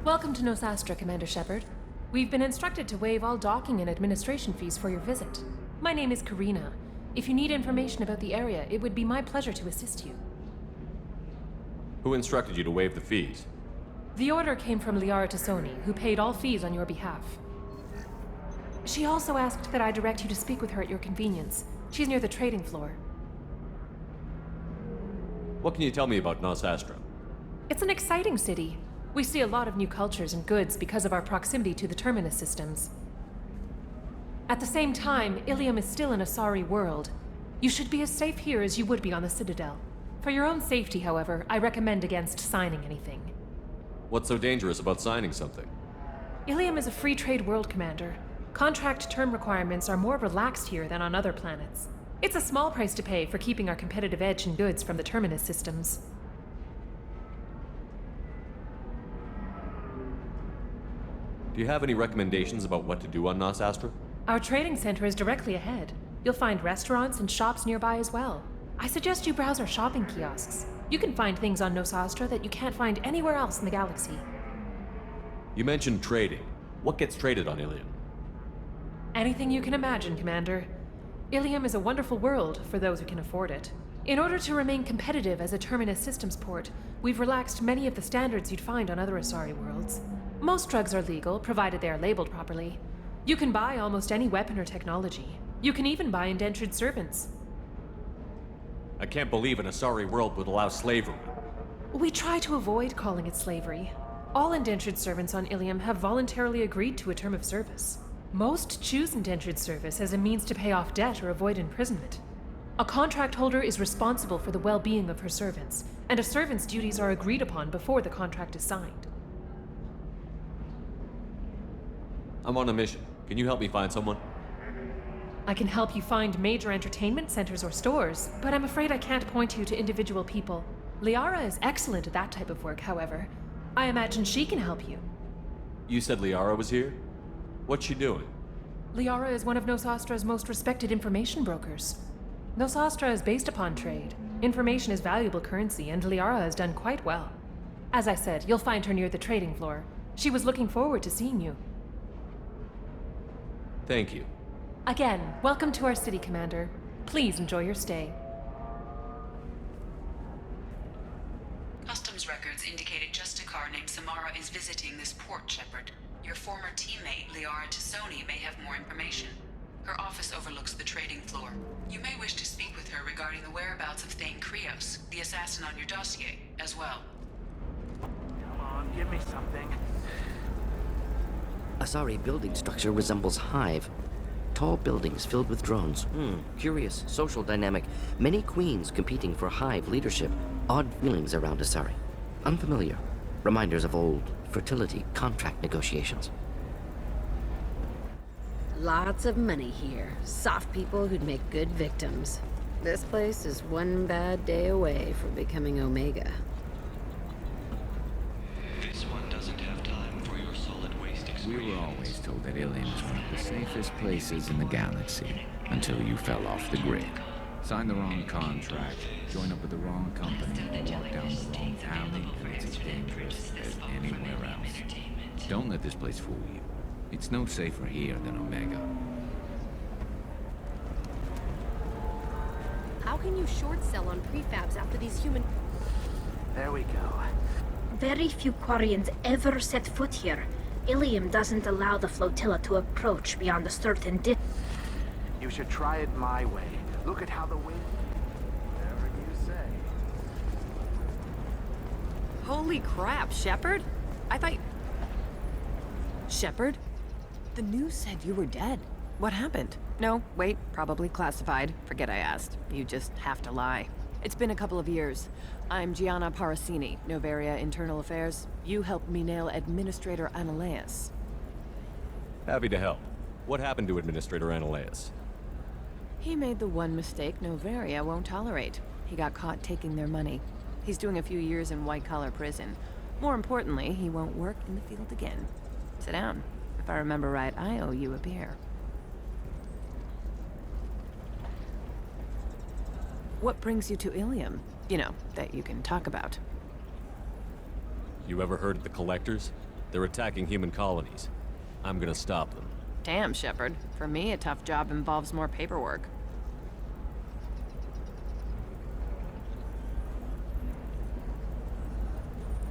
Welcome to Nosastra, Commander Shepard. We've been instructed to waive all docking and administration fees for your visit. My name is Karina. If you need information about the area, it would be my pleasure to assist you. Who instructed you to waive the fees? The order came from LIARA to Sony, who paid all fees on your behalf. She also asked that I direct you to speak with her at your convenience. She's near the trading floor. What can you tell me about Nosastra? It's an exciting city. We see a lot of new cultures and goods because of our proximity to the Terminus systems. At the same time, ILLIUM is still an Asari world. You should be as safe here as you would be on the Citadel. For your own safety, however, I recommend against signing anything. What's so dangerous about signing something? ILLIUM is a free trade world, Commander. Contract term requirements are more relaxed here than on other planets. It's a small price to pay for keeping our competitive edge in goods from the Terminus systems. Do you have any recommendations about what to do on Nosastra? Our trading center is directly ahead. You'll find restaurants and shops nearby as well. I suggest you browse our shopping kiosks. You can find things on Nosastra that you can't find anywhere else in the galaxy. You mentioned trading. What gets traded on ILLIUM? Anything you can imagine, Commander. ILLIUM is a wonderful world for those who can afford it. In order to remain competitive as a Terminus systems port, we've relaxed many of the standards you'd find on other Asari worlds. Most drugs are legal, provided they are labeled properly. You can buy almost any weapon or technology. You can even buy indentured servants. I can't believe an Asari world would allow slavery. We try to avoid calling it slavery. All indentured servants on ILLIUM have voluntarily agreed to a term of service. Most choose indentured service as a means to pay off debt or avoid imprisonment. A contract holder is responsible for the well-being of her servants, and a servant's duties are agreed upon before the contract is signed. I'm on a mission. Can you help me find someone? I can help you find major entertainment centers or stores, but I'm afraid I can't point you to individual people. LIARA is excellent at that type of work, however. I imagine she can help you. You said LIARA was here? What's she doing? LIARA is one of Nosastra's most respected information brokers. Nosastra is based upon trade. Information is valuable currency, and LIARA has done quite well. As I said, you'll find her near the trading floor. She was looking forward to seeing you. Thank you. Again, welcome to our city, Commander. Please enjoy your stay. Customs records indicated just a car named Samara is visiting this port, Shepard. Your former teammate, LIARA Tassoni, may have more information. Her office overlooks the trading floor. You may wish to speak with her regarding the whereabouts of Thane Krios, the assassin on your dossier, as well. Come on, give me something. Asari building structure resembles Hive. Tall buildings filled with drones. Curious social dynamic. Many queens competing for Hive leadership. Odd feelings around Asari. Unfamiliar. Reminders of old fertility contract negotiations. Lots of money here. Soft people who'd make good victims. This place is one bad day away from becoming Omega. This one doesn't have time for your solid waste experience. We were always told that ILLIUM is one of the safest places in the galaxy, until you fell off the grid. Signed the wrong contract, joined up with the wrong company, walked down the wrong alley, and it's as dangerous as anywhere else. Don't let this place fool you. It's no safer here than Omega. How can you short sell on prefabs after these human... There we go. Very few Quarians ever set foot here. ILLIUM doesn't allow the flotilla to approach beyond a certain distance. You should try it my way. Look at how the wind... Whatever you say. Holy crap, Shepard? I thought... Shepard? The news said you were dead. What happened? No, wait, probably classified. Forget I asked. You just have to lie. It's been a couple of years. I'm Gianna Parasini, Novaria Internal Affairs. You helped me nail Administrator Analeas. Happy to help. What happened to Administrator Analeas? He made the one mistake Novaria won't tolerate. He got caught taking their money. He's doing a few years in white-collar prison. More importantly, he won't work in the field again. Sit down. If I remember right, I owe you a beer. What brings you to ILLIUM? You know, that you can talk about. You ever heard of the Collectors? They're attacking human colonies. I'm gonna stop them. Damn, Shepard. For me, a tough job involves more paperwork.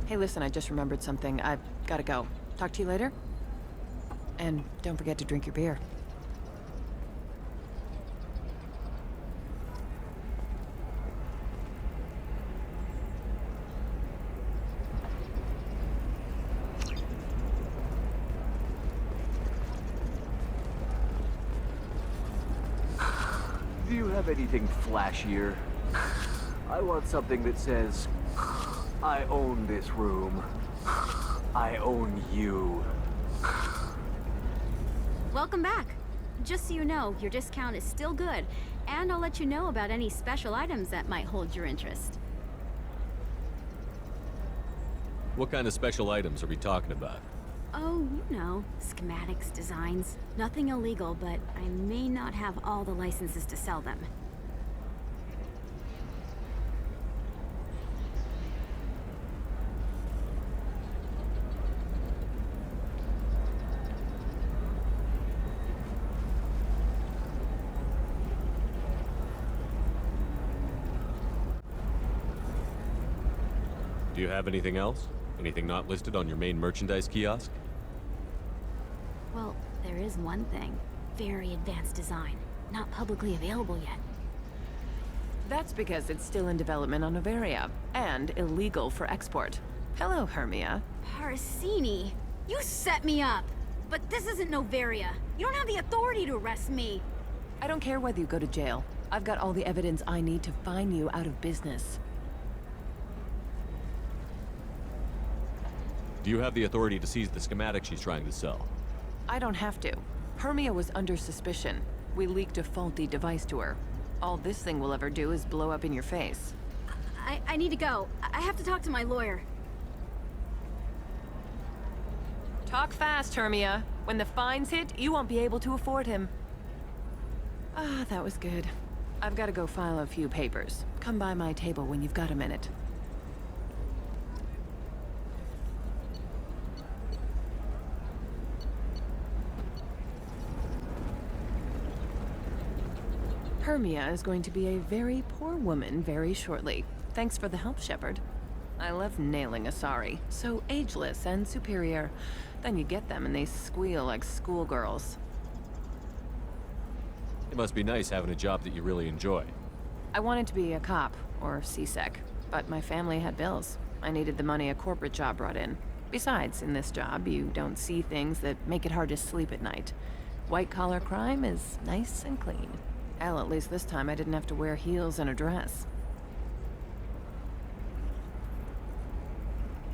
Hey, listen, I just remembered something. I've gotta go. Talk to you later? And don't forget to drink your beer. Do you have anything flashier? I want something that says, I own this room. I own you. Welcome back. Just so you know, your discount is still good, and I'll let you know about any special items that might hold your interest. What kind of special items are we talking about? Oh, you know, schematics, designs. Nothing illegal, but I may not have all the licenses to sell them. Do you have anything else? Anything not listed on your main merchandise kiosk? Well, there is one thing. Very advanced design. Not publicly available yet. That's because it's still in development on Noveria, and illegal for export. Hello, Hermia. Parasini! You set me up! But this isn't Noveria. You don't have the authority to arrest me. I don't care whether you go to jail. I've got all the evidence I need to fine you out of business. Do you have the authority to seize the schematic she's trying to sell? I don't have to. Hermia was under suspicion. We leaked a faulty device to her. All this thing will ever do is blow up in your face. I need to go. I have to talk to my lawyer. Talk fast, Hermia. When the fines hit, you won't be able to afford him. Ah, that was good. I've got to go file a few papers. Come by my table when you've got a minute. Hermia is going to be a very poor woman very shortly. Thanks for the help, Shepard. I love nailing Asari. So ageless and superior. Then you get them and they squeal like schoolgirls. It must be nice having a job that you really enjoy. I wanted to be a cop, or CSEC, but my family had bills. I needed the money a corporate job brought in. Besides, in this job, you don't see things that make it hard to sleep at night. White-collar crime is nice and clean. Hell, at least this time I didn't have to wear heels and a dress.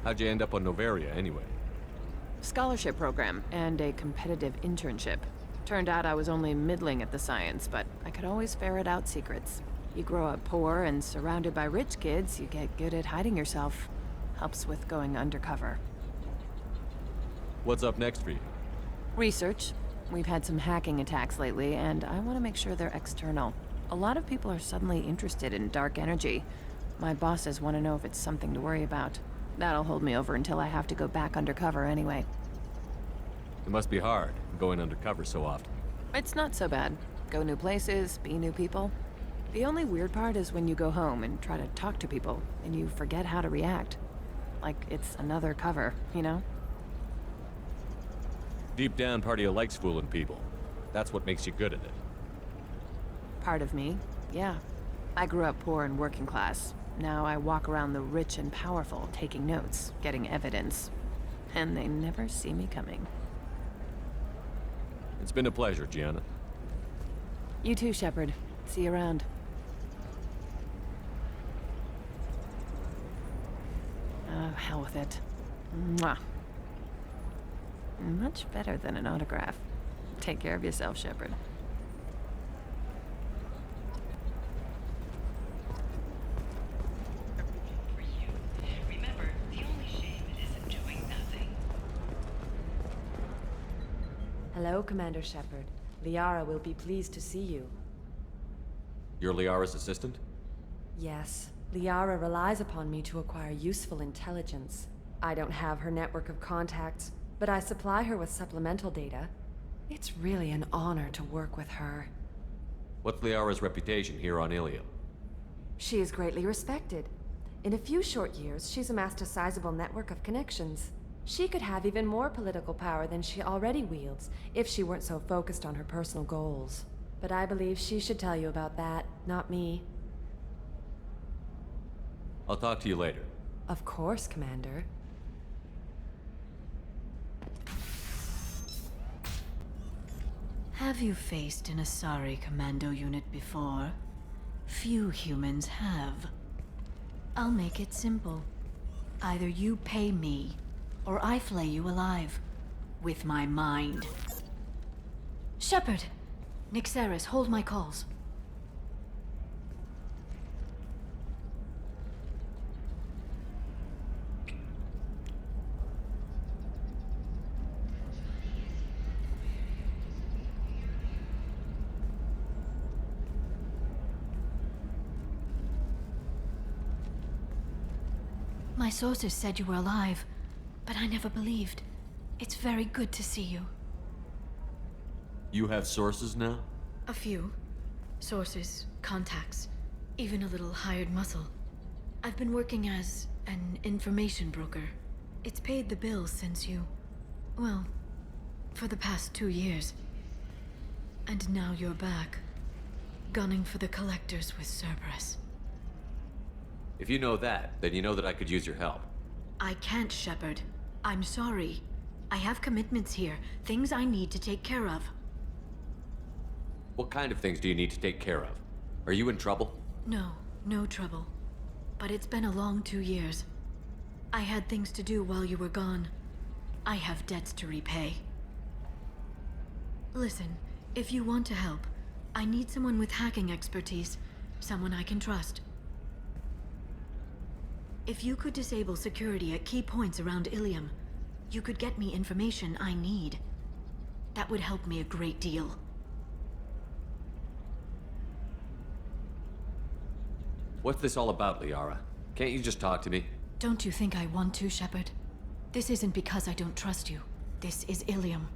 How'd you end up on Noveria, anyway? Scholarship program and a competitive internship. Turned out I was only middling at the science, but I could always ferret out secrets. You grow up poor and surrounded by rich kids, you get good at hiding yourself. Helps with going undercover. What's up next for you? Research. We've had some hacking attacks lately, and I want to make sure they're external. A lot of people are suddenly interested in dark energy. My bosses want to know if it's something to worry about. That'll hold me over until I have to go back undercover anyway. It must be hard, going undercover so often. It's not so bad. Go new places, be new people. The only weird part is when you go home and try to talk to people, and you forget how to react. Like it's another cover, you know? Deep down, part of you likes fooling people. That's what makes you good at it. Part of me, yeah. I grew up poor and working class. Now I walk around the rich and powerful, taking notes, getting evidence. And they never see me coming. It's been a pleasure, Gianna. You too, Shepard. See you around. Oh, hell with it. Mwah. Much better than an autograph. Take care of yourself, Shepard. Remember, the only shame isn't doing nothing. Hello, Commander Shepard. Liara will be pleased to see you. You're Liara's assistant? Yes, Liara relies upon me to acquire useful intelligence. I don't have her network of contacts, but I supply her with supplemental data. It's really an honor to work with her. What's LIARA's reputation here on ILLIUM? She is greatly respected. In a few short years, she's amassed a sizable network of connections. She could have even more political power than she already wields if she weren't so focused on her personal goals. But I believe she should tell you about that, not me. I'll talk to you later. Of course, Commander. Have you faced an Asari commando unit before? Few humans have. I'll make it simple. Either you pay me, or I flay you alive. With my mind. Shepard! Nixeris, hold my calls. My sources said you were alive, but I never believed. It's very good to see you. You have sources now? A few. Sources, contacts, even a little hired muscle. I've been working as an information broker. It's paid the bills since you... well, for the past 2 years. And now you're back, gunning for the collectors with Cerberus. If you know that, then you know that I could use your help. I can't, Shepard. I'm sorry. I have commitments here, things I need to take care of. What kind of things do you need to take care of? Are you in trouble? No, no trouble. But it's been a long 2 years. I had things to do while you were gone. I have debts to repay. Listen, if you want to help, I need someone with hacking expertise, someone I can trust. If you could disable security at key points around ILLIUM, you could get me information I need. That would help me a great deal. What's this all about, LIARA? Can't you just talk to me? Don't you think I want to, Shepard? This isn't because I don't trust you. This is ILLIUM.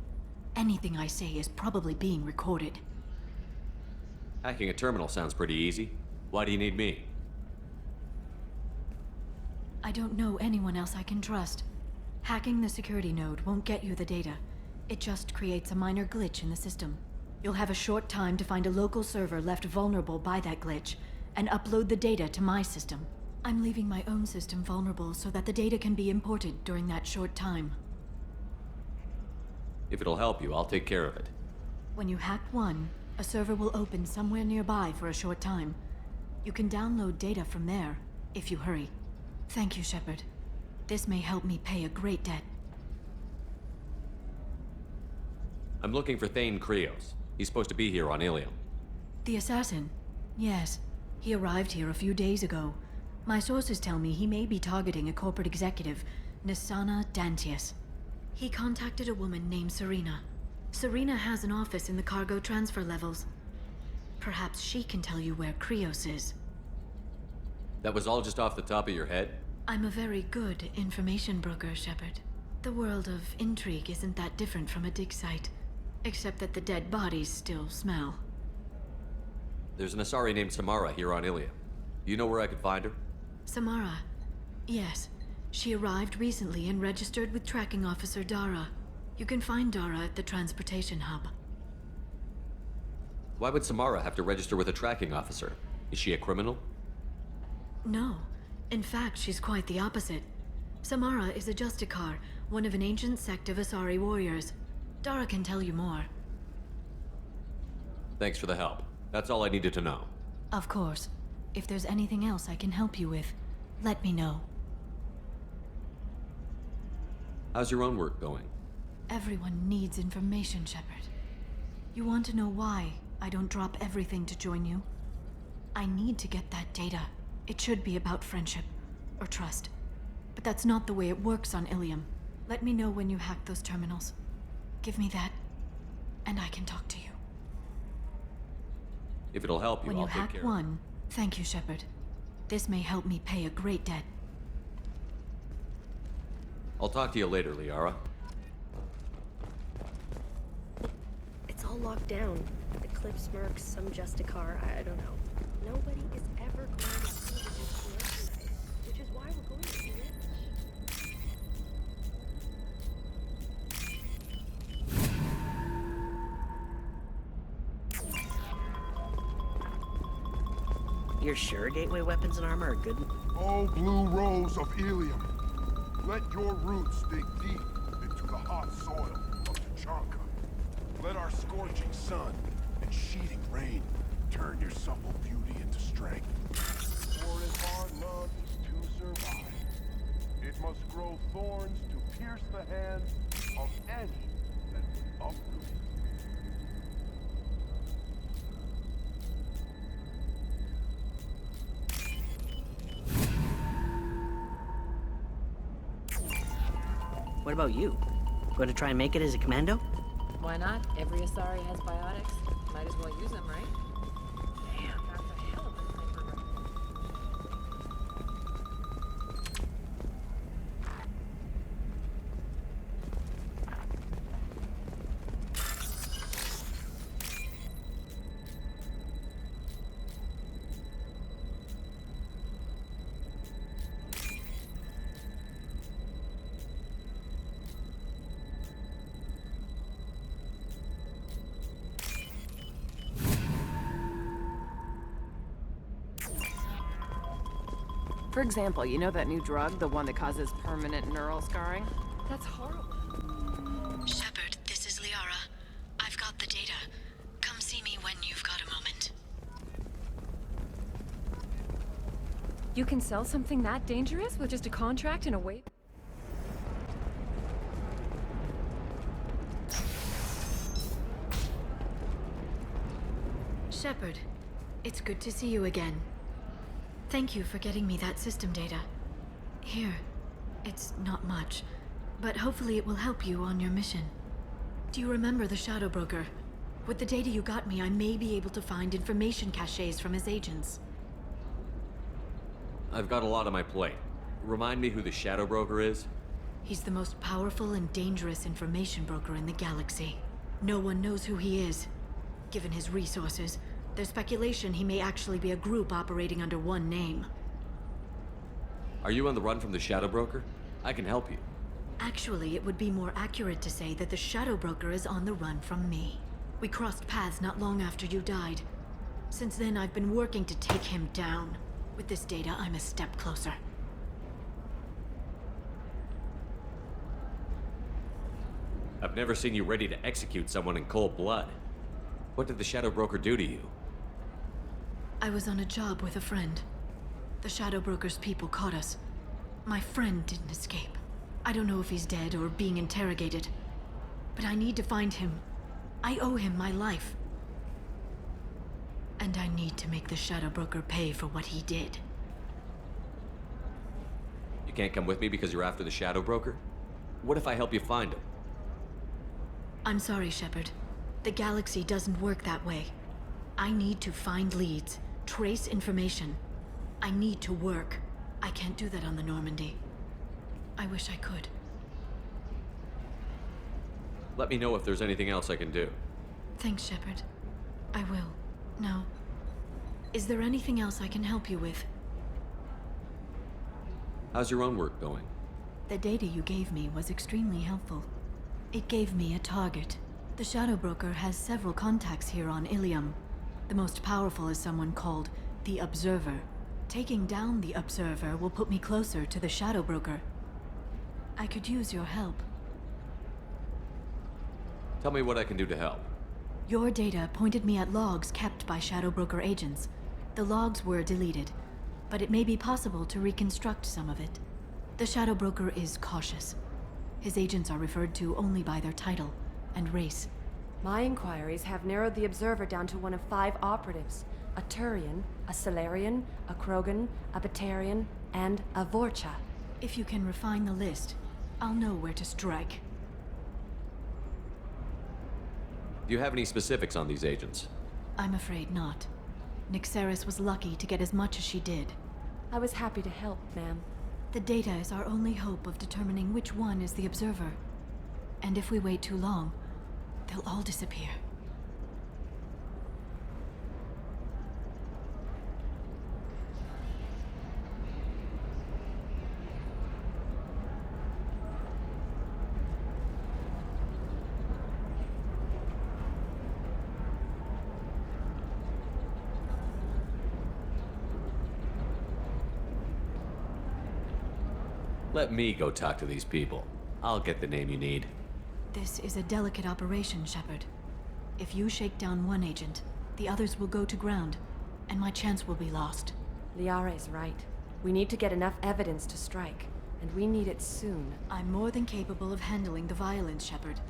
Anything I say is probably being recorded. Hacking a terminal sounds pretty easy. Why do you need me? I don't know anyone else I can trust. Hacking the security node won't get you the data. It just creates a minor glitch in the system. You'll have a short time to find a local server left vulnerable by that glitch, and upload the data to my system. I'm leaving my own system vulnerable so that the data can be imported during that short time. If it'll help you, I'll take care of it. When you hack one, a server will open somewhere nearby for a short time. You can download data from there, if you hurry. Thank you, Shepard. This may help me pay a great debt. I'm looking for Thane Krios. He's supposed to be here on ILLIUM. The assassin? Yes. He arrived here a few days ago. My sources tell me he may be targeting a corporate executive, Nisana Dantius. He contacted a woman named Serena. Serena has an office in the cargo transfer levels. Perhaps she can tell you where Krios is. That was all just off the top of your head? I'm a very good information broker, Shepard. The world of intrigue isn't that different from a dig site, except that the dead bodies still smell. There's an Asari named Samara here on ILLIUM. You know where I could find her? Samara? Yes. She arrived recently and registered with Tracking Officer Dara. You can find Dara at the transportation hub. Why would Samara have to register with a tracking officer? Is she a criminal? No. In fact, she's quite the opposite. Samara is a Justicar, one of an ancient sect of Asari warriors. Dara can tell you more. Thanks for the help. That's all I needed to know. Of course. If there's anything else I can help you with, let me know. How's your own work going? Everyone needs information, Shepard. You want to know why I don't drop everything to join you? I need to get that data. It should be about friendship, or trust. But that's not the way it works on ILLIUM. Let me know when you hack those terminals. Give me that, and I can talk to you. If it'll help you, When you I'll take care hack of it. one, thank you, Shepard. This may help me pay a great debt. I'll talk to you later, Liara. It's all locked down. The Cliffs Mercs, some Justicar, I don't know. Nobody is ever going to see the new merchandise, which is why we're going to be rich. You're sure gateway weapons and armor are good? Oh, blue rose of ILLIUM. Let your roots dig deep into the hot soil of Tuchanka. Let our scorching sun and sheeting rain turn your supple beauty into strength. For if our love is to survive, it must grow thorns to pierce the hands of any that would uproot it. What about you? Going to try and make it as a commando? Why not? Every Asari has biotics. Might as well use them, right? Damn, that's a hell of a sniper rifle. For example, you know that new drug, the one that causes permanent neural scarring? That's horrible. Shepard, this is Liara. I've got the data. Come see me when you've got a moment. You can sell something that dangerous with just a contract and a wait? Shepard, it's good to see you again. Thank you for getting me that system data. Here, it's not much, but hopefully it will help you on your mission. Do you remember the Shadow Broker? With the data you got me, I may be able to find information caches from his agents. I've got a lot on my plate. Remind me who the Shadow Broker is? He's the most powerful and dangerous information broker in the galaxy. No one knows who he is. Given his resources, there's speculation he may actually be a group operating under one name. Are you on the run from the Shadow Broker? I can help you. Actually, it would be more accurate to say that the Shadow Broker is on the run from me. We crossed paths not long after you died. Since then, I've been working to take him down. With this data, I'm a step closer. I've never seen you ready to execute someone in cold blood. What did the Shadow Broker do to you? I was on a job with a friend. The Shadow Broker's people caught us. My friend didn't escape. I don't know if he's dead or being interrogated. But I need to find him. I owe him my life. And I need to make the Shadow Broker pay for what he did. You can't come with me because you're after the Shadow Broker? What if I help you find him? I'm sorry, Shepard. The galaxy doesn't work that way. I need to find leads, trace information. I need to work. I can't do that on the Normandy. I wish I could. Let me know if there's anything else I can do. Thanks, Shepard. I will. Now, is there anything else I can help you with? How's your own work going? The data you gave me was extremely helpful. It gave me a target. The Shadow Broker has several contacts here on ILLIUM. The most powerful is someone called the Observer. Taking down the Observer will put me closer to the Shadow Broker. I could use your help. Tell me what I can do to help. Your data pointed me at logs kept by Shadow Broker agents. The logs were deleted, but it may be possible to reconstruct some of it. The Shadow Broker is cautious. His agents are referred to only by their title and race. My inquiries have narrowed the Observer down to one of 5 operatives. A Turian, a Salarian, a Krogan, a Batarian, and a Vorcha. If you can refine the list, I'll know where to strike. Do you have any specifics on these agents? I'm afraid not. Nyxeris was lucky to get as much as she did. I was happy to help, ma'am. The data is our only hope of determining which one is the observer. And if we wait too long, they'll all disappear. Let me go talk to these people. I'll get the name you need. This is a delicate operation, Shepard. If you shake down one agent, the others will go to ground, and my chance will be lost. Liara is right. We need to get enough evidence to strike, and we need it soon. I'm more than capable of handling the violence, Shepard.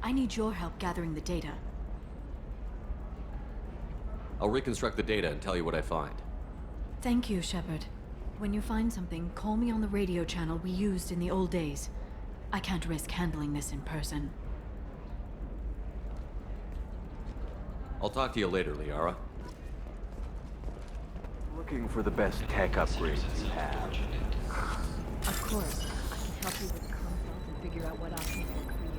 I need your help gathering the data. I'll reconstruct the data and tell you what I find. Thank you, Shepard. When you find something, call me on the radio channel we used in the old days. I can't risk handling this in person. I'll talk to you later, Liara. Looking for the best tech upgrades you have. Of course. I can help you with consult and figure out what options work for you.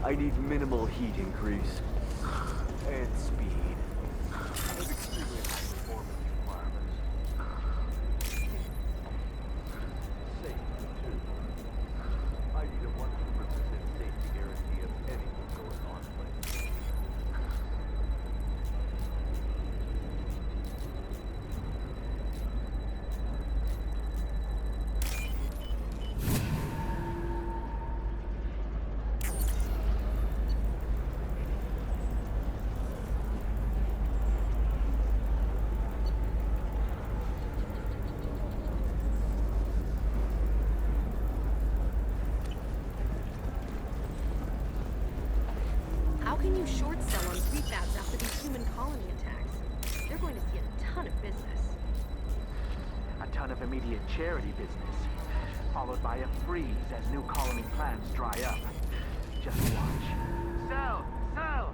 I need minimal heat increase and speed. I have extremely high performance requirements. Safe, too. I need a 100% safety guarantee of anything going on place. How can you short sell on prefabs after these human colony attacks? They're going to see a ton of business. A ton of immediate charity business, followed by a freeze as new colony plans dry up. Just watch. Sell! Sell!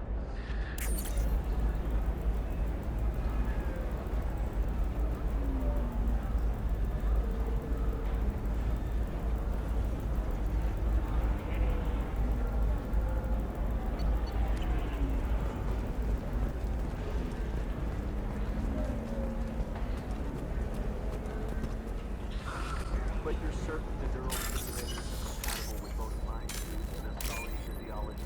But you're certain the neural simulators are compatible with both mind suits and Asali physiology?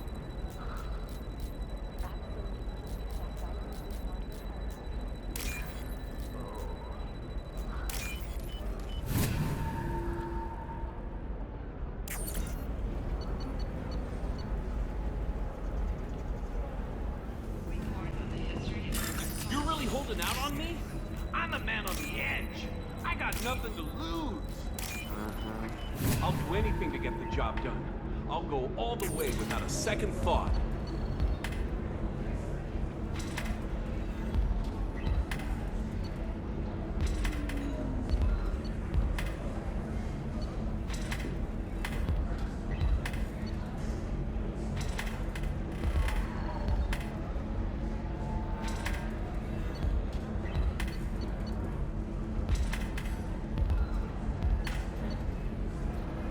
You're really holding out on me? I'm a man on the edge. I got nothing to lose. I'll do anything to get the job done. I'll go all the way without a second thought.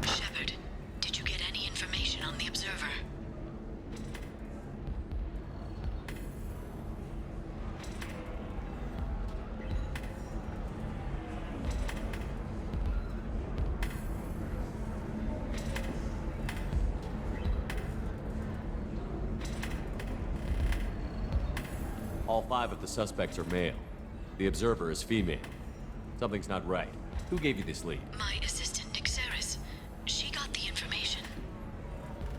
Shepard, did you get any information on the observer? All 5 of the suspects are male. The observer is female. Something's not right. Who gave you this lead? My assistant, Nixeris. She got the information.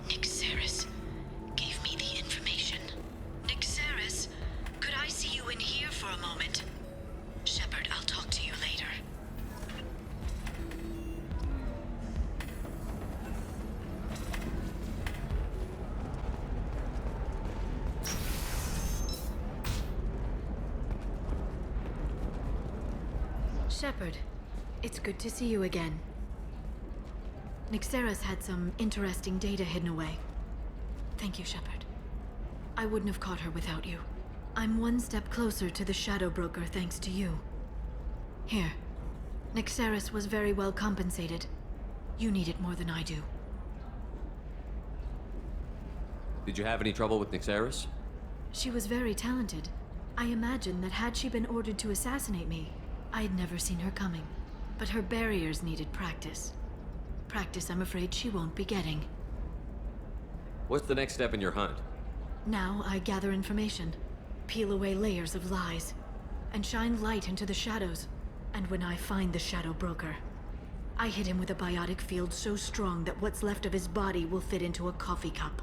Nixeris gave me the information. Nixeris, could I see you in here? for a moment. Shepard, I'll talk to you later. Shepard, it's good to see you again. Nyxeris had some interesting data hidden away. Thank you, Shepard. I wouldn't have caught her without you. I'm one step closer to the Shadow Broker thanks to you. Here. Nyxeris was very well compensated. You need it more than I do. Did you have any trouble with Nyxeris? She was very talented. I imagine that had she been ordered to assassinate me, I'd never seen her coming. But her barriers needed practice. Practice I'm afraid she won't be getting. What's the next step in your hunt? Now I gather information, peel away layers of lies, and shine light into the shadows. And when I find the Shadow Broker, I hit him with a biotic field so strong that what's left of his body will fit into a coffee cup.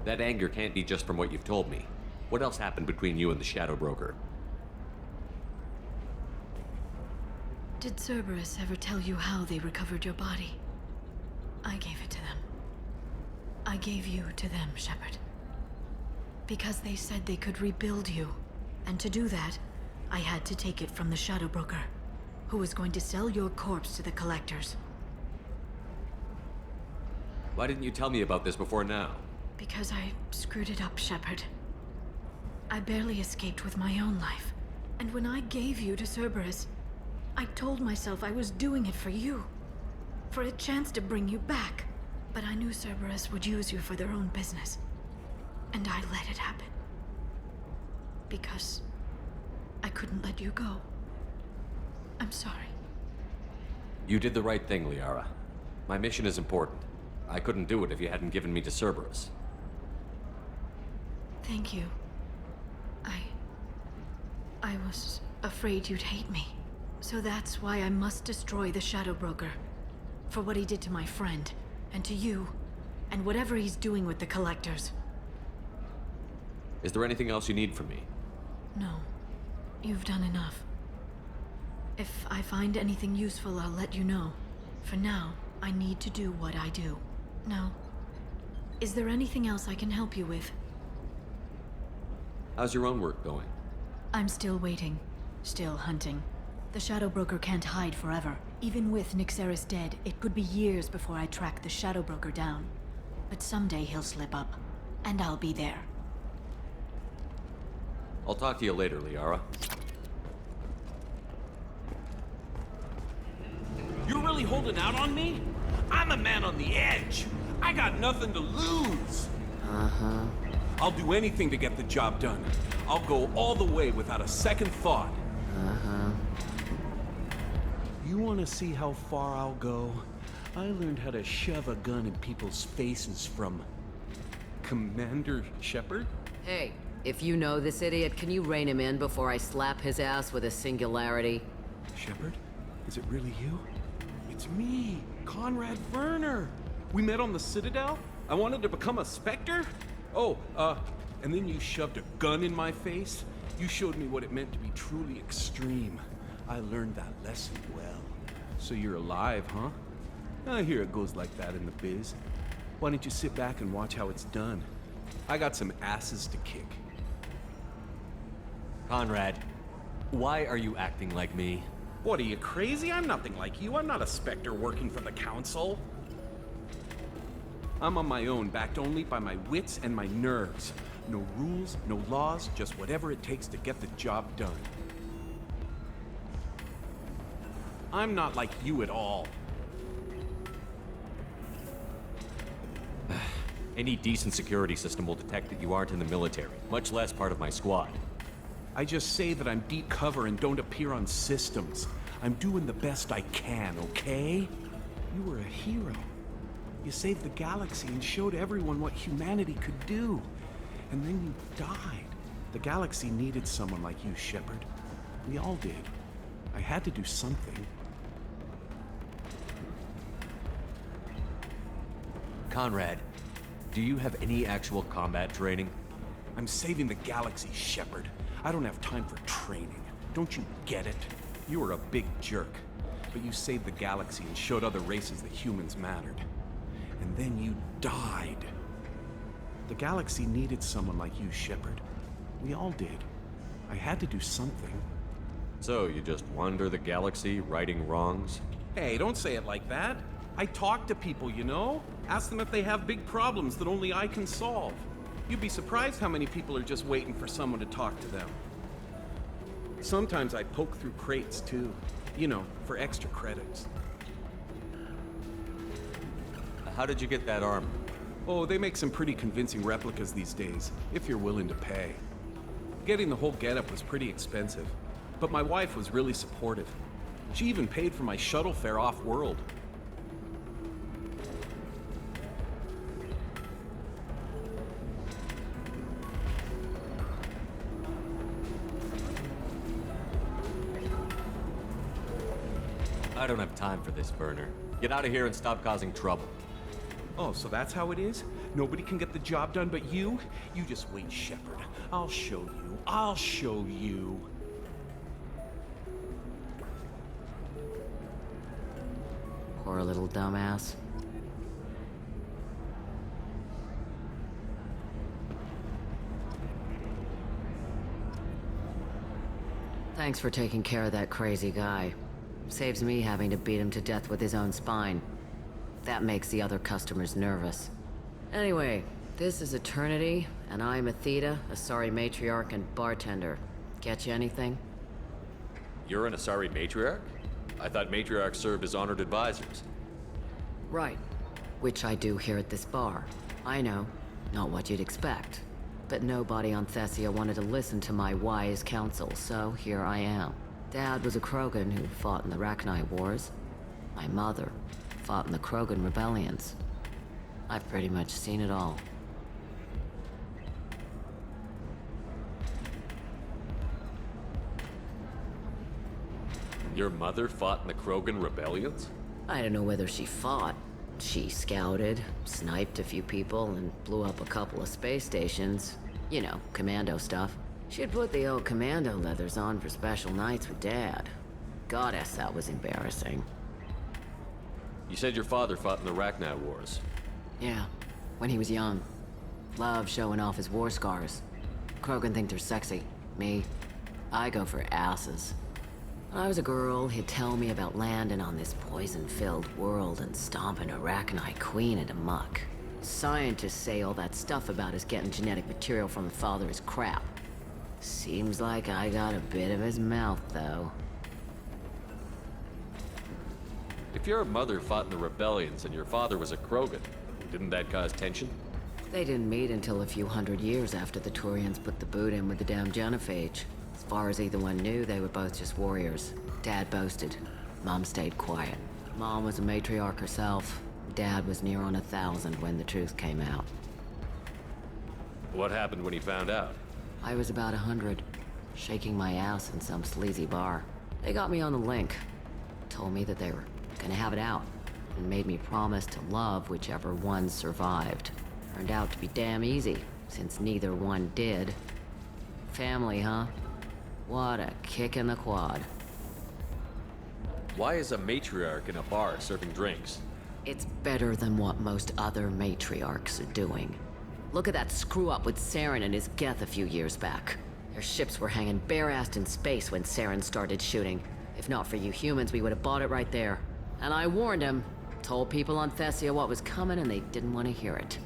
That anger can't be just from what you've told me. What else happened between you and the Shadow Broker? Did Cerberus ever tell you how they recovered your body? I gave it to them. I gave you to them, Shepard. Because they said they could rebuild you. And to do that, I had to take it from the Shadow Broker, who was going to sell your corpse to the collectors. Why didn't you tell me about this before now? Because I screwed it up, Shepard. I barely escaped with my own life. And when I gave you to Cerberus, I told myself I was doing it for you. For a chance to bring you back. But I knew Cerberus would use you for their own business. And I let it happen. Because I couldn't let you go. I'm sorry. You did the right thing, Liara. My mission is important. I couldn't do it if you hadn't given me to Cerberus. Thank you. I was afraid you'd hate me. So that's why I must destroy the Shadow Broker. For what he did to my friend, and to you, and whatever he's doing with the collectors. Is there anything else you need from me? No. You've done enough. If I find anything useful, I'll let you know. For now, I need to do what I do. Now, is there anything else I can help you with? How's your own work going? I'm still waiting. Still hunting. The Shadow Broker can't hide forever. Even with Nyxeris dead, it could be years before I track the Shadow Broker down. But someday he'll slip up, and I'll be there. I'll talk to you later, Liara. You're really holding out on me? I'm a man on the edge. I got nothing to lose. Uh-huh. I'll do anything to get the job done. I'll go all the way without a second thought. Uh-huh. You want to see how far I'll go? I learned how to shove a gun in people's faces from Commander Shepard? Hey, if you know this idiot, can you rein him in before I slap his ass with a singularity? Shepard? Is it really you? It's me, Conrad VERNER. We met on the Citadel? I wanted to become a Spectre? Oh, and then you shoved a gun in my face? You showed me what it meant to be truly extreme. I learned that lesson well. So you're alive, huh? I hear it goes like that in the biz. Why don't you sit back and watch how it's done? I got some asses to kick. Conrad, why are you acting like me? What, are you crazy? I'm nothing like you. I'm not a Spectre working for the Council. I'm on my own, backed only by my wits and my nerves. No rules, no laws, just whatever it takes to get the job done. I'm not like you at all. Any decent security system will detect that you aren't in the military, much less part of my squad. I just say that I'm deep cover and don't appear on systems. I'm doing the best I can, okay? You were a hero. You saved the galaxy and showed everyone what humanity could do. And then you died. The galaxy needed someone like you, Shepard. We all did. I had to do something. Conrad, do you have any actual combat training? I'm saving the galaxy, Shepard. I don't have time for training. Don't you get it? You were a big jerk, but you saved the galaxy and showed other races that humans mattered. And then you died. The galaxy needed someone like you, Shepard. We all did. I had to do something. So, you just wander the galaxy, righting wrongs? Hey, don't say it like that. I talk to people, you know? Ask them if they have big problems that only I can solve. You'd be surprised how many people are just waiting for someone to talk to them. Sometimes I poke through crates, too. You know, for extra credits. How did you get that armor? Oh, they make some pretty convincing replicas these days, if you're willing to pay. Getting the whole getup was pretty expensive, but my wife was really supportive. She even paid for my shuttle fare off-world. I don't have time for this, Werner. Get out of here and stop causing trouble. Oh, so that's how it is? Nobody can get the job done but you? You just wait, Shepard. I'll show you. I'll show you. Poor little dumbass. Thanks for taking care of that crazy guy. Saves me having to beat him to death with his own spine. That makes the other customers nervous. Anyway, this is Eternity, and I'm Athena, Asari matriarch and bartender. Get you anything? You're an Asari matriarch? I thought matriarchs served as honored advisors. Right. Which I do here at this bar. I know, not what you'd expect. But nobody on Thessia wanted to listen to my wise counsel, so here I am. Dad was a Krogan who fought in the RACHNI Wars. My mother fought in the Krogan rebellions. I've pretty much seen it all. Your mother fought in the Krogan rebellions? I don't know whether she fought. She scouted, sniped a few people, and blew up a couple of space stations. You know, commando stuff. She'd put the old commando leathers on for special nights with Dad. Goddess, that was embarrassing. You said your father fought in the RACHNI Wars. Yeah, when he was young. Loved showing off his war scars. Krogan think they're sexy. Me, I go for asses. When I was a girl, he'd tell me about landing on this poison-filled world and stomping a RACHNI queen into muck. Scientists say all that stuff about us getting genetic material from the father is crap. Seems like I got a bit of his mouth, though. If your mother fought in the rebellions and your father was a Krogan, didn't that cause tension? They didn't meet until a few hundred years after the Turians put the boot in with the damn genophage. As far as either one knew, they were both just warriors. Dad boasted. Mom stayed quiet. Mom was a matriarch herself. Dad was near on 1,000 when the truth came out. What happened when he found out? I was about 100, shaking my ass in some sleazy bar. They got me on the link. Told me that they were gonna have it out, and made me promise to love whichever one survived. Turned out to be damn easy, since neither one did. Family, huh? What a kick in the quad. Why is a matriarch in a bar serving drinks? It's better than what most other matriarchs are doing. Look at that screw-up with Saren and his Geth a few years back. Their ships were hanging bare-assed in space when Saren started shooting. If not for you humans, we would have bought it right there. And I warned him. Told people on Thessia what was coming, and they didn't want to hear it.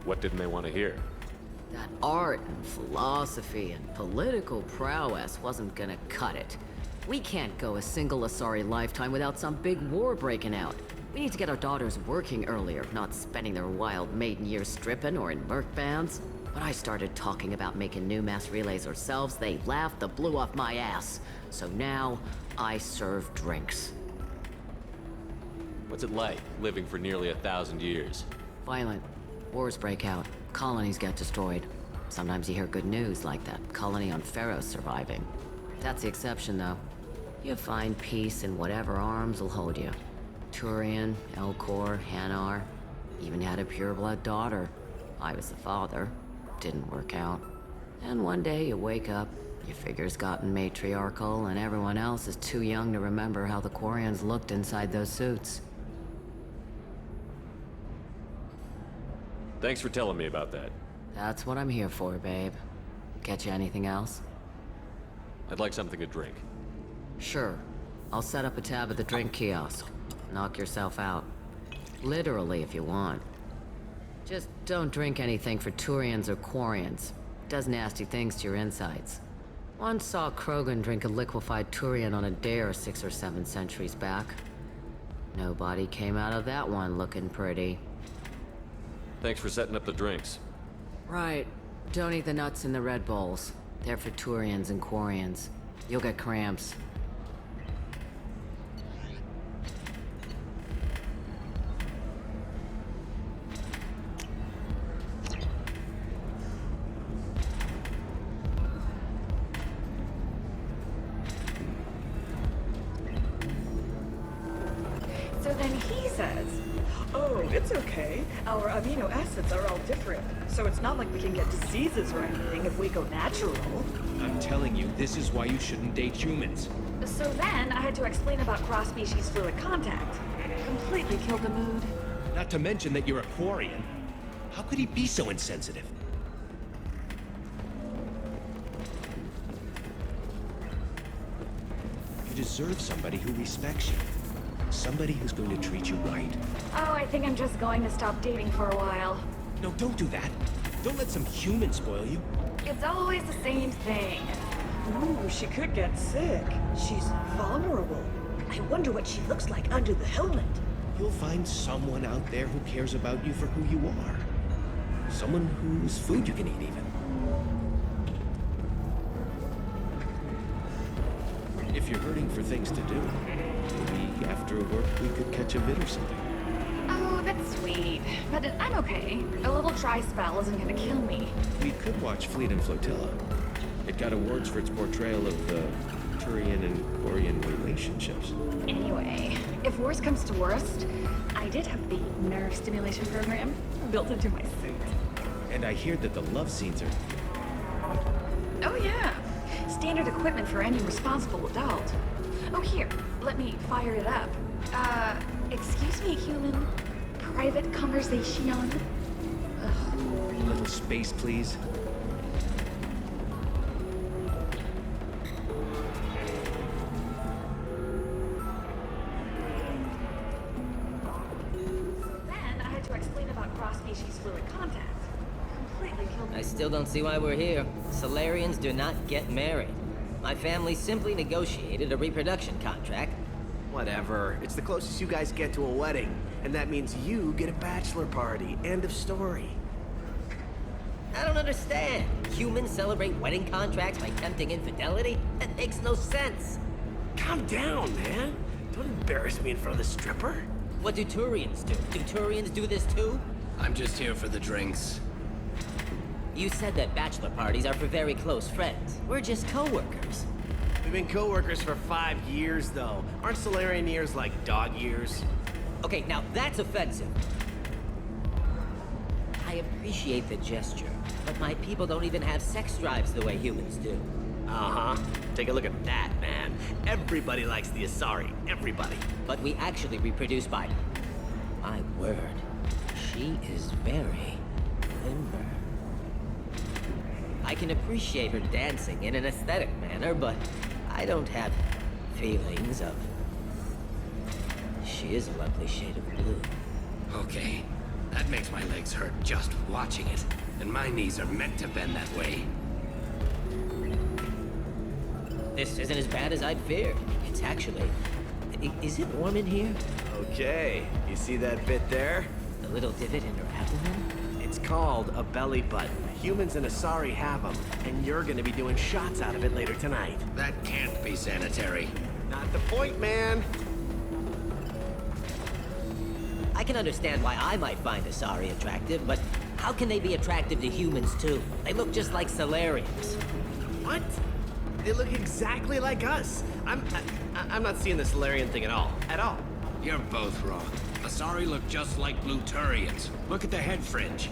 What didn't they want to hear? That art and philosophy and political prowess wasn't gonna cut it. We can't go a single Asari lifetime without some big war breaking out. We need to get our daughters working earlier, not spending their wild maiden years stripping or in merc bands. When I started talking about making new mass relays ourselves, they laughed the blue off my ass. So now, I serve drinks. What's it like, living for nearly 1,000 years? Violent. Wars break out. Colonies get destroyed. Sometimes you hear good news, like that colony on Pharaoh surviving. That's the exception, though. You find peace in whatever arms will hold you. Turian, Elcor, Hanar. Even had a pureblood daughter. I was the father. Didn't work out. And one day you wake up, your figure's gotten matriarchal, and everyone else is too young to remember how the Quarians looked inside those suits. Thanks for telling me about that. That's what I'm here for, babe. Get you anything else? I'd like something to drink. Sure. I'll set up a tab at the drink kiosk. Knock yourself out. Literally, if you want. Just don't drink anything for Turians or Quarians. Does nasty things to your insides. Once saw Krogan drink a liquefied Turian on a dare 6 or 7 centuries back. Nobody came out of that one looking pretty. Thanks for setting up the drinks. Right. Don't eat the nuts in the Red Bowls. They're for Turians and Quarians. You'll get cramps. So then he says, oh, it's okay. Our amino acids are all different. So it's not like we can get diseases or anything if we go natural. I'm telling you, this is why you shouldn't date humans. So then I had to explain about cross-species fluid contact. Completely killed the mood. Not to mention that you're a Quarian. How could he be so insensitive? You deserve somebody who respects you. Somebody who's going to treat you right. Oh, I think I'm just going to stop dating for a while. No, don't do that. Don't let some human spoil you. It's always the same thing. Ooh, she could get sick. She's vulnerable. I wonder what she looks like under the helmet. You'll find someone out there who cares about you for who you are. Someone whose food you can eat, even. If you're hurting for things to do, maybe after work we could catch a vid or something. Oh, that's sweet. But I'm okay. A little dry spell isn't gonna kill me. We could watch Fleet and Flotilla. It got awards for its portrayal of the Turian and Quarian relationships. Anyway, if worst comes to worst, I did have the nerve stimulation program built into my suit. And I hear that the love scenes are... Oh yeah. Standard equipment for any responsible adult. Oh here, let me fire it up. Excuse me, human. Private conversation. A little space, please. Then I had to explain about cross-species fluid contact. Completely killed me. I still don't see why we're here. Solarians do not get married. My family simply negotiated a reproduction contract. Whatever. It's the closest you guys get to a wedding. And that means you get a bachelor party. End of story. I don't understand. Humans celebrate wedding contracts by tempting infidelity? That makes no sense. Calm down, man. Don't embarrass me in front of the stripper. What do Turians do? Do Turians do this too? I'm just here for the drinks. You said that bachelor parties are for very close friends. We're just co-workers. We've been co-workers for 5 years, though. Aren't Solarian years like dog years? Okay, now that's offensive. I appreciate the gesture, but my people don't even have sex drives the way humans do. Uh-huh. Take a look at that, man. Everybody likes the Asari. Everybody. But we actually reproduce by... My word. She is very limber. I can appreciate her dancing in an aesthetic manner, but I don't have feelings of... She is a lovely shade of blue. Okay. That makes my legs hurt just watching it. And my knees are meant to bend that way. This isn't as bad as I'd feared. It's actually... Is it warm in here? Okay. You see that bit there? The little divot in her abdomen? It's called a belly button. Humans and Asari have them, and you're gonna be doing shots out of it later tonight. That can't be sanitary. Not the point, man. I can understand why I might find Asari attractive, but how can they be attractive to humans too? They look just like Solarians. What? They look exactly like us. I'm not seeing the Solarian thing at all. At all. You're both wrong. Asari look just like blue Turians. Look at the head fringe.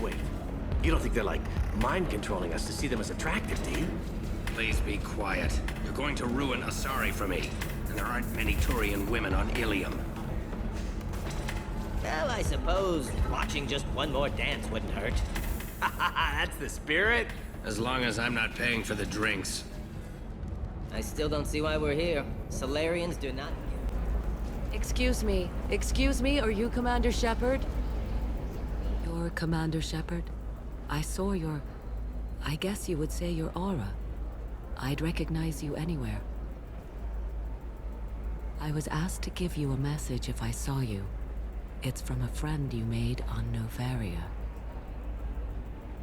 Wait, you don't think they're like mind controlling us to see them as attractive, do you? Please be quiet. You're going to ruin Asari for me. And there aren't many Turian women on ILLIUM. Well, I suppose watching just one more dance wouldn't hurt. That's the spirit. As long as I'm not paying for the drinks. I still don't see why we're here. Solarians do not... Excuse me, are you Commander Shepard? You're Commander Shepard? I saw your... I guess you would say your aura. I'd recognize you anywhere. I was asked to give you a message if I saw you. It's from a friend you made on Novaria.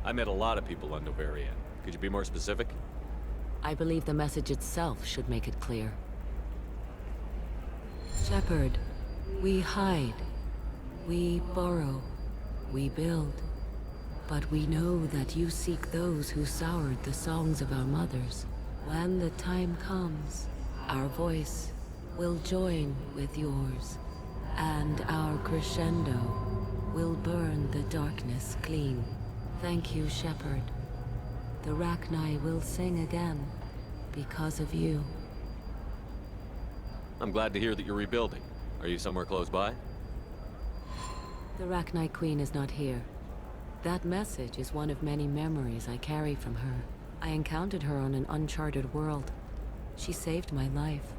I met a lot of people on Novaria. Could you be more specific? I believe the message itself should make it clear. Shepard, we hide. We borrow. We build. But we know that you seek those who soured the songs of our mothers. When the time comes, our voice will join with yours, and our crescendo will burn the darkness clean. Thank you, Shepard. The Rachni will sing again because of you. I'm glad to hear that you're rebuilding. Are you somewhere close by? The Rachni Queen is not here. That message is one of many memories I carry from her. I encountered her on an uncharted world. She saved my life.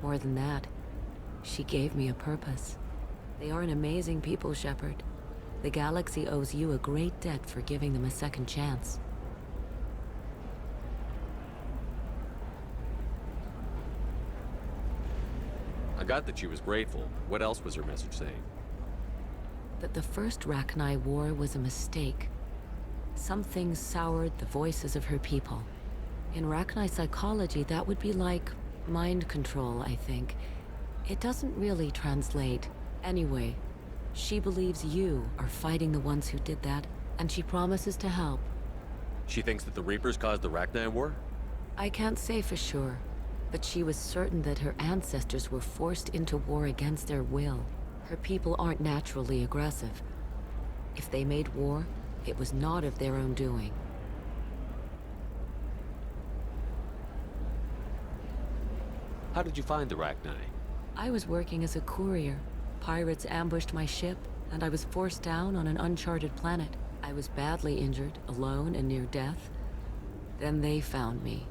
More than that, she gave me a purpose. They are an amazing people, Shepard. The galaxy owes you a great debt for giving them a second chance. I got that she was grateful. What else was her message saying? That the first Rachni war was a mistake. Something soured the voices of her people. In Rachni psychology, that would be like mind control, I think. It doesn't really translate. Anyway, she believes you are fighting the ones who did that, and she promises to help. She thinks that the Reapers caused the Rachni War? I can't say for sure, but she was certain that her ancestors were forced into war against their will. Her people aren't naturally aggressive. If they made war, it was not of their own doing. How did you find the Rachni? I was working as a courier. Pirates ambushed my ship, and I was forced down on an uncharted planet. I was badly injured, alone and near death. Then they found me.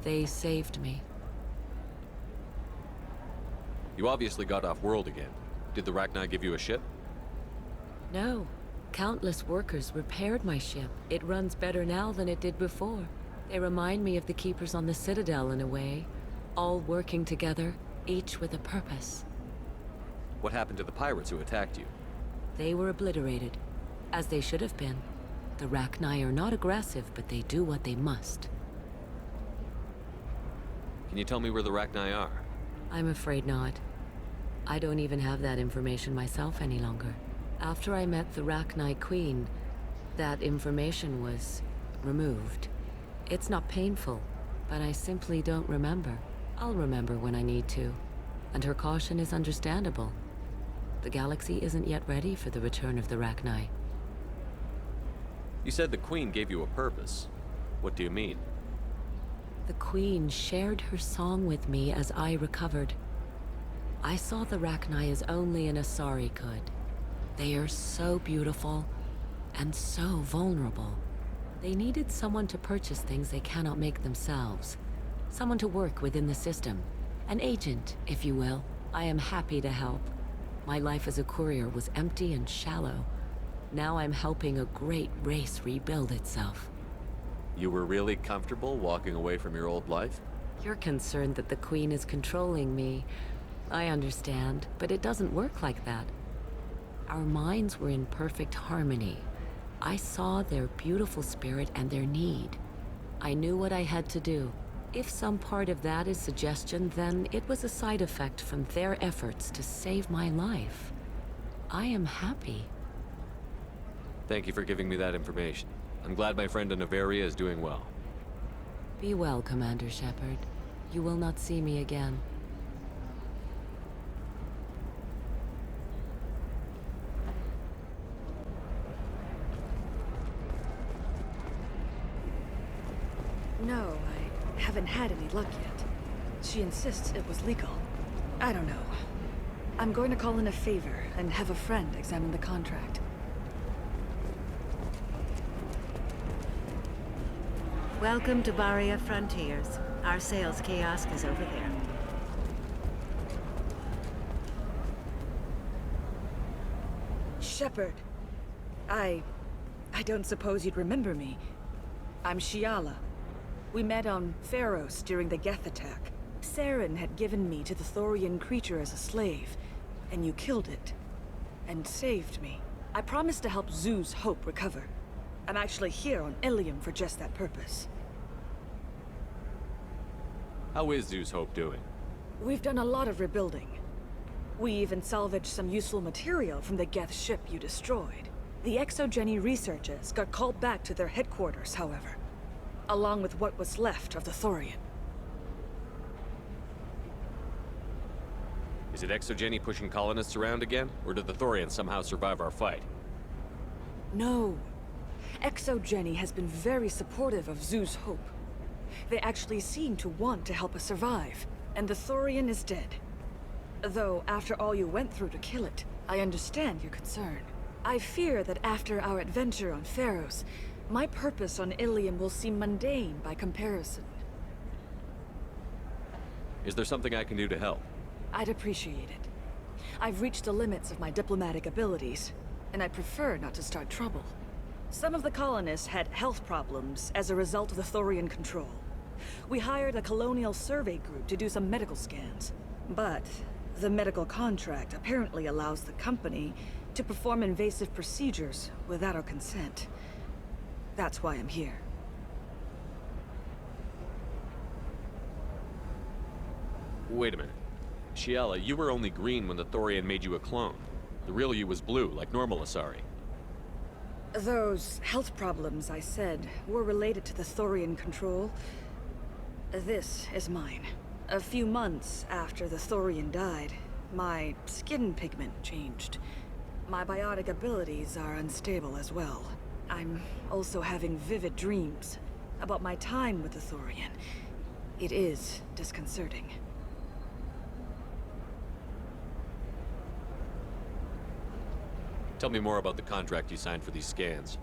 They saved me. You obviously got off-world again. Did the Rachni give you a ship? No. Countless workers repaired my ship. It runs better now than it did before. They remind me of the Keepers on the Citadel in a way. All working together, each with a purpose. What happened to the pirates who attacked you? They were obliterated, as they should have been. The Rachni are not aggressive, but they do what they must. Can you tell me where the Rachni are? I'm afraid not. I don't even have that information myself any longer. After I met the Rachni Queen, that information was removed. It's not painful, but I simply don't remember. I'll remember when I need to, and her caution is understandable. The galaxy isn't yet ready for the return of the Rachni. You said the Queen gave you a purpose. What do you mean? The Queen shared her song with me as I recovered. I saw the Rachni as only an Asari could. They are so beautiful and so vulnerable. They needed someone to purchase things they cannot make themselves. Someone to work within the system. An agent, if you will. I am happy to help. My life as a courier was empty and shallow. Now I'm helping a great race rebuild itself. You were really comfortable walking away from your old life? You're concerned that the Queen is controlling me. I understand, but it doesn't work like that. Our minds were in perfect harmony. I saw their beautiful spirit and their need. I knew what I had to do. If some part of that is suggestion, then it was a side effect from their efforts to save my life. I am happy. Thank you for giving me that information. I'm glad my friend in Novaria is doing well. Be well, Commander Shepard. You will not see me again. No, I haven't had any luck yet. She insists it was legal. I don't know. I'm going to call in a favor and have a friend examine the contract. Welcome to Barria Frontiers. Our sales kiosk is over there. Shepard. I don't suppose you'd remember me. I'm Shiala. We met on Pharos during the Geth attack. Saren had given me to the Thorian creature as a slave, and you killed it. And saved me. I promised to help Zoo's Hope recover. I'm actually here on ILLIUM for just that purpose. How is Zeus Hope doing? We've done a lot of rebuilding. We even salvaged some useful material from the Geth ship you destroyed. The Exogeny researchers got called back to their headquarters, however, along with what was left of the Thorian. Is it Exogeny pushing colonists around again? Or did the Thorians somehow survive our fight? No. Exogeny has been very supportive of Zoo's Hope. They actually seem to want to help us survive, and the Thorian is dead. Though, after all you went through to kill it, I understand your concern. I fear that after our adventure on Pharos, my purpose on ILLIUM will seem mundane by comparison. Is there something I can do to help? I'd appreciate it. I've reached the limits of my diplomatic abilities, and I prefer not to start trouble. Some of the colonists had health problems as a result of the Thorian control. We hired a colonial survey group to do some medical scans. But the medical contract apparently allows the company to perform invasive procedures without our consent. That's why I'm here. Wait a minute. Shiala, you were only green when the Thorian made you a clone. The real you was blue, like normal Asari. Those health problems I said were related to the Thorian control. This is mine. A few months after the Thorian died, my skin pigment changed. My biotic abilities are unstable as well. I'm also having vivid dreams about my time with the Thorian. It is disconcerting. Tell me more about the contract you signed for these scans.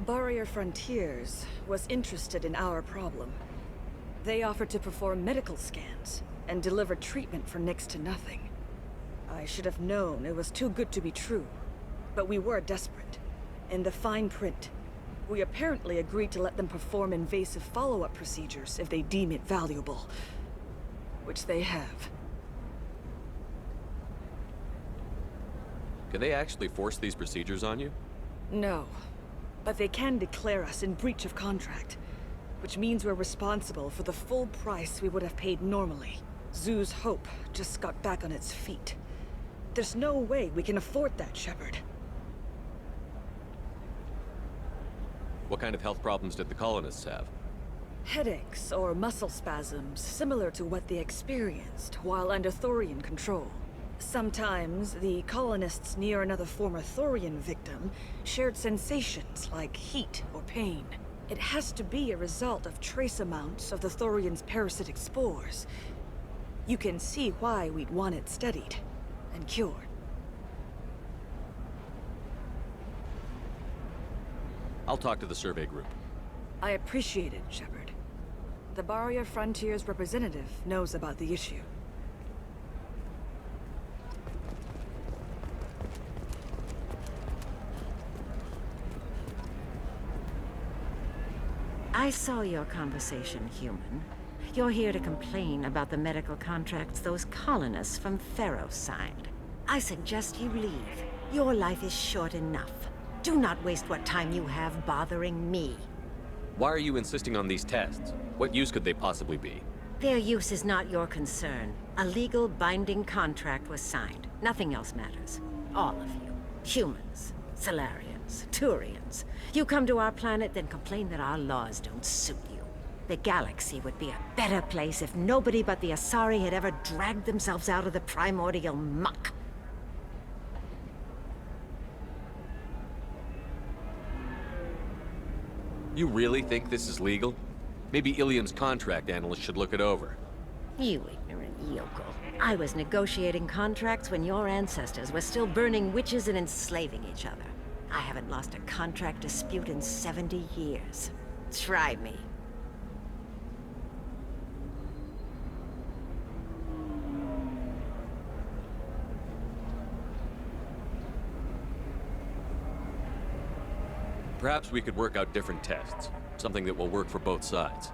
Barria Frontiers was interested in our problem. They offered to perform medical scans and deliver treatment for next to nothing. I should have known it was too good to be true, but we were desperate. In the fine print, we apparently agreed to let them perform invasive follow-up procedures if they deem it valuable, which they have. Can they actually force these procedures on you? No, but they can declare us in breach of contract, which means we're responsible for the full price we would have paid normally. Zoo's Hope just got back on its feet. There's no way we can afford that, Shepard. What kind of health problems did the colonists have? Headaches or muscle spasms similar to what they experienced while under Thorian control. Sometimes, the colonists near another former Thorian victim shared sensations like heat or pain. It has to be a result of trace amounts of the Thorian's parasitic spores. You can see why we'd want it studied and cured. I'll talk to the survey group. I appreciate it, Shepard. The Barria Frontiers representative knows about the issue. I saw your conversation, human. You're here to complain about the medical contracts those colonists from Pharos signed. I suggest you leave. Your life is short enough. Do not waste what time you have bothering me. Why are you insisting on these tests? What use could they possibly be? Their use is not your concern. A legal binding contract was signed. Nothing else matters. All of you. Humans, Solarians, Turians. You come to our planet, then complain that our laws don't suit you. The galaxy would be a better place if nobody but the Asari had ever dragged themselves out of the primordial muck. You really think this is legal? Maybe ILLIUM's contract analyst should look it over. You ignorant yokel. I was negotiating contracts when your ancestors were still burning witches and enslaving each other. I haven't lost a contract dispute in 70 years. Try me. Perhaps we could work out different tests. Something that will work for both sides.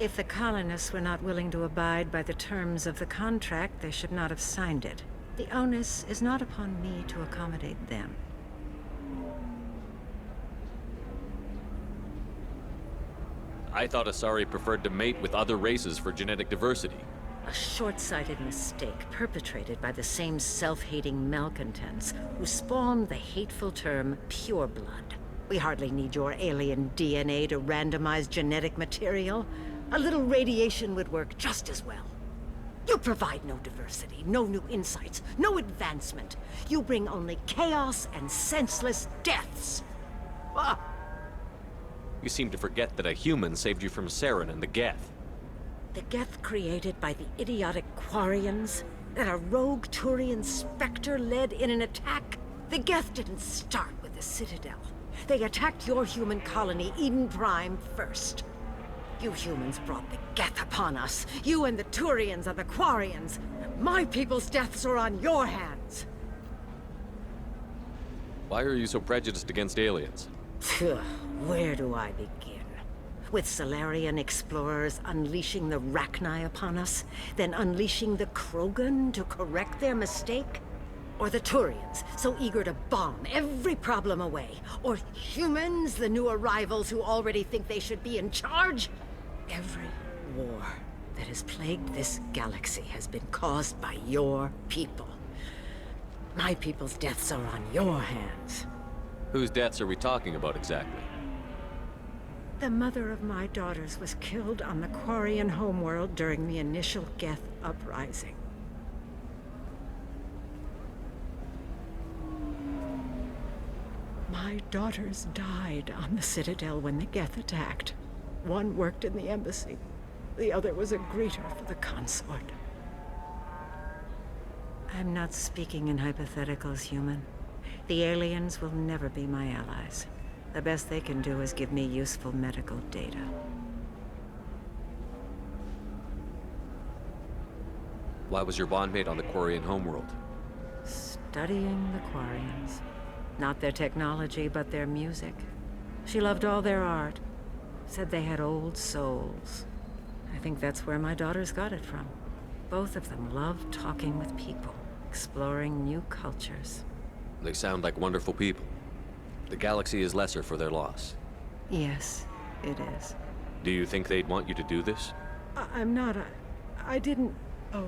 If the colonists were not willing to abide by the terms of the contract, they should not have signed it. The onus is not upon me to accommodate them. I thought Asari preferred to mate with other races for genetic diversity. A short-sighted mistake perpetrated by the same self-hating malcontents who spawned the hateful term pureblood. We hardly need your alien DNA to randomize genetic material. A little radiation would work just as well. You provide no diversity, no new insights, no advancement. You bring only chaos and senseless deaths. Ah! You seem to forget that a human saved you from Saren and the Geth. The Geth created by the idiotic Quarians? That a rogue Turian specter led in an attack? The Geth didn't start with the Citadel. They attacked your human colony, Eden Prime, first. You humans brought the Geth upon us. You and the Turians are the Quarians. My people's deaths are on your hands. Why are you so prejudiced against aliens? Phew, where do I begin? With Solarian explorers unleashing the RACHNI upon us, then unleashing the Krogan to correct their mistake? Or the Turians, so eager to bomb every problem away? Or humans, the new arrivals who already think they should be in charge? Every war that has plagued this galaxy has been caused by your people. My people's deaths are on your hands. Whose deaths are we talking about exactly? The mother of my daughters was killed on the Quarian homeworld during the initial Geth uprising. My daughters died on the Citadel when the Geth attacked. One worked in the embassy. The other was a greeter for the consort. I'm not speaking in hypotheticals, human. The aliens will never be my allies. The best they can do is give me useful medical data. Why was your bondmate on the Quarian homeworld? Studying the Quarians. Not their technology, but their music. She loved all their art. Said they had old souls. I think that's where my daughters got it from. Both of them loved talking with people, exploring new cultures. They sound like wonderful people. The galaxy is lesser for their loss. Yes, it is. Do you think they'd want you to do this? I'm not. I didn't. Oh.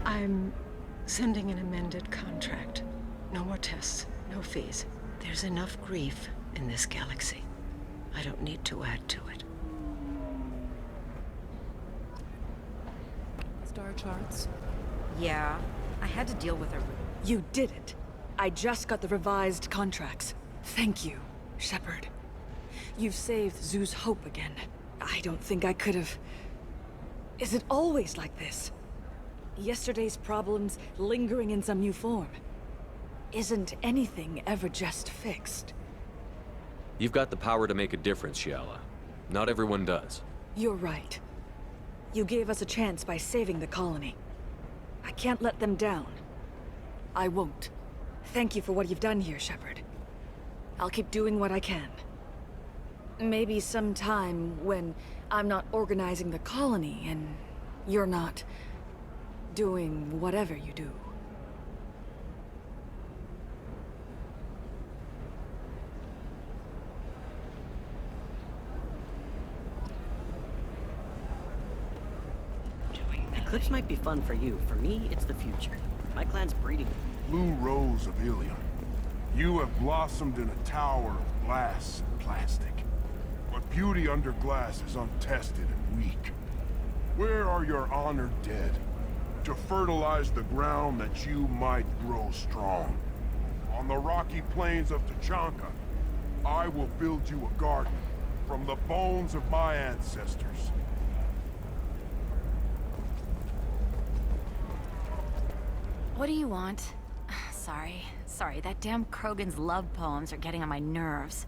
I'm sending an amended contract. No more tests, no fees. There's enough grief in this galaxy. I don't need to add to it. Star charts? Yeah, I had to deal with her. You didn't. I just got the revised contracts. Thank you, Shepard. You've saved Zoo's hope again. I don't think I could have... Is it always like this? Yesterday's problems lingering in some new form. Isn't anything ever just fixed? You've got the power to make a difference, Shiala. Not everyone does. You're right. You gave us a chance by saving the colony. I can't let them down. I won't. Thank you for what you've done here, Shepard. I'll keep doing what I can. Maybe sometime when I'm not organizing the colony and you're not doing whatever you do. Eclipse might be fun for you. For me, it's the future. My clan's breeding. Blue Rose of ILLIUM. You have blossomed in a tower of glass and plastic. But beauty under glass is untested and weak. Where are your honored dead? To fertilize the ground that you might grow strong. On the rocky plains of Tachanka, I will build you a garden from the bones of my ancestors. What do you want? Sorry, that damn Krogan's love poems are getting on my nerves.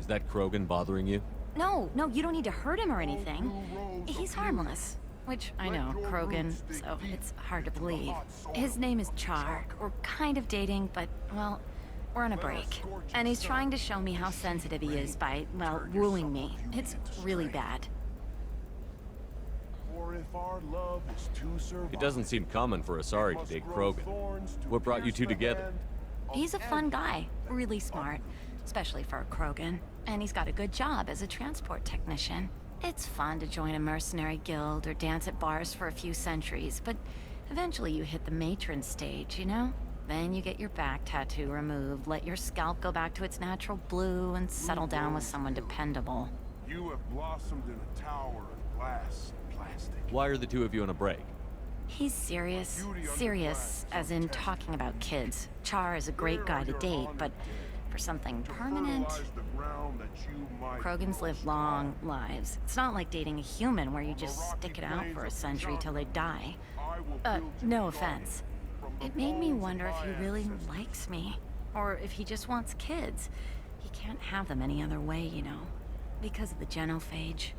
Is that Krogan bothering you? No, you don't need to hurt him or anything. He's harmless. Which, I know, Krogan, so it's hard to believe. His name is Char. We're kind of dating, but, well, we're on a break. And he's trying to show me how sensitive he is by, well, wooing me. It's really bad. It doesn't seem common for Asari to date Krogan. What brought you two together? He's a fun guy, really smart, especially for a Krogan. And he's got a good job as a transport technician. It's fun to join a mercenary guild or dance at bars for a few centuries, but eventually you hit the matron stage, you know? Then you get your back tattoo removed, let your scalp go back to its natural blue, and settle down with someone dependable. You have blossomed in a tower of glass and plastic. Why are the two of you on a break? He's serious. Serious, as in talking about kids. Char is a great guy to date, but for something permanent... Krogans live long lives. It's not like dating a human where you just stick it out for a century till they die. No offense. It made me wonder if he really likes me. Or if he just wants kids. He can't have them any other way, you know. Because of the genophage.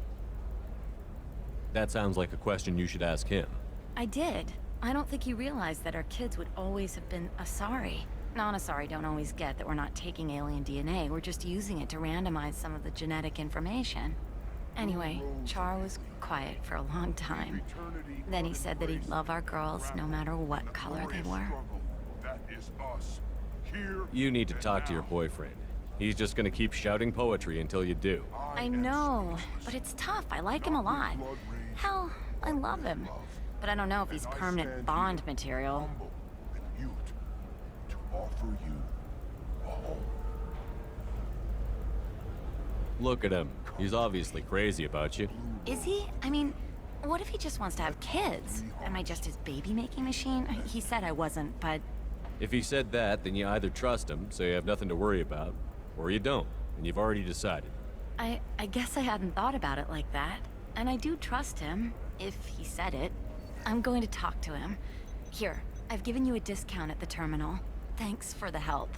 That sounds like a question you should ask him. I did. I don't think he realized that our kids would always have been Asari. Non-Asari don't always get that we're not taking alien DNA, we're just using it to randomize some of the genetic information. Anyway, Char was quiet for a long time. Then he said that he'd love our girls no matter what color they were. You need to talk to your boyfriend. He's just gonna keep shouting poetry until you do. I know, but it's tough. I like him a lot. Hell, I love him. But I don't know if he's permanent Bond material. Offer you a home. Look at him. He's obviously crazy about you. Is he? I mean, what if he just wants to have kids? Am I just his baby-making machine? He said I wasn't, but... If he said that, then you either trust him, so you have nothing to worry about, or you don't, and you've already decided. I guess I hadn't thought about it like that. And I do trust him, if he said it. I'm going to talk to him. Here, I've given you a discount at the terminal. Thanks for the help.